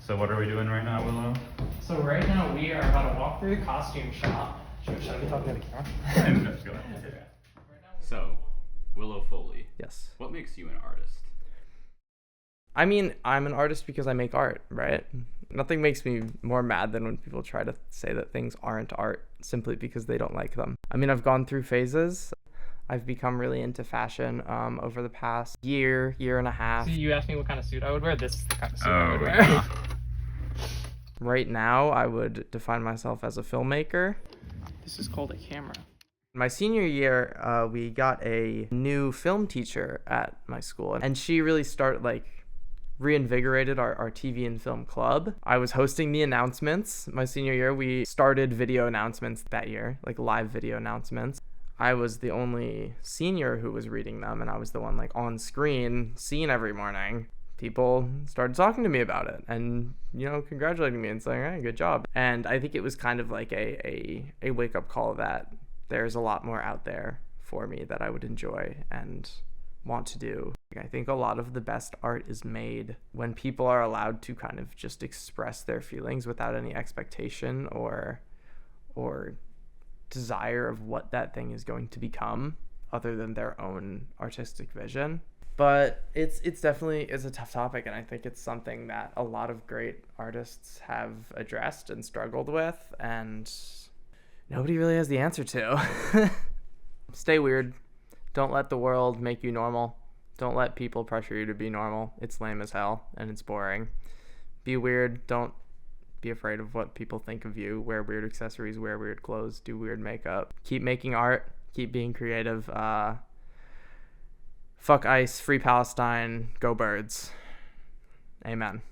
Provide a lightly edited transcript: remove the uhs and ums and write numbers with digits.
So what are we doing right now, Willow? So right now we are about to walk through the costume shop. Should I be talking to the camera? Go ahead. So, Willow Foley. Yes. What makes you an artist? I mean, I'm an artist because I make art, right? Nothing makes me more mad than when people try to say that things aren't art simply because they don't like them. I mean, I've gone through phases. I've become really into fashion over the past year and a half. So you asked me what kind of suit I would wear. This is the kind of suit Oh, I would wear. yeah. Right now, I would define myself as a filmmaker. This is called a camera. My senior year, we got a new film teacher at my school, and she really reinvigorated our TV and film club. I was hosting the announcements my senior year. We started video announcements that year, like live video announcements. I was the only senior who was reading them, and I was the one like on screen, seen every morning. People started talking to me about it and, congratulating me and saying, hey, good job. And I think it was kind of like a wake-up call that there's a lot more out there for me that I would enjoy and want to do. I think a lot of the best art is made when people are allowed to kind of just express their feelings without any expectation or desire of what that thing is going to become other than their own artistic vision. But it's definitely a tough topic, and I think it's something that a lot of great artists have addressed and struggled with, and nobody really has the answer to. Stay weird. Don't let the world make you normal. Don't let people pressure you to be normal. It's lame as hell, and it's boring. Be weird. Don't be afraid of what people think of you. Wear weird accessories, wear weird clothes, do weird makeup. Keep making art. Keep being creative. Fuck ICE, free Palestine, go birds. Amen.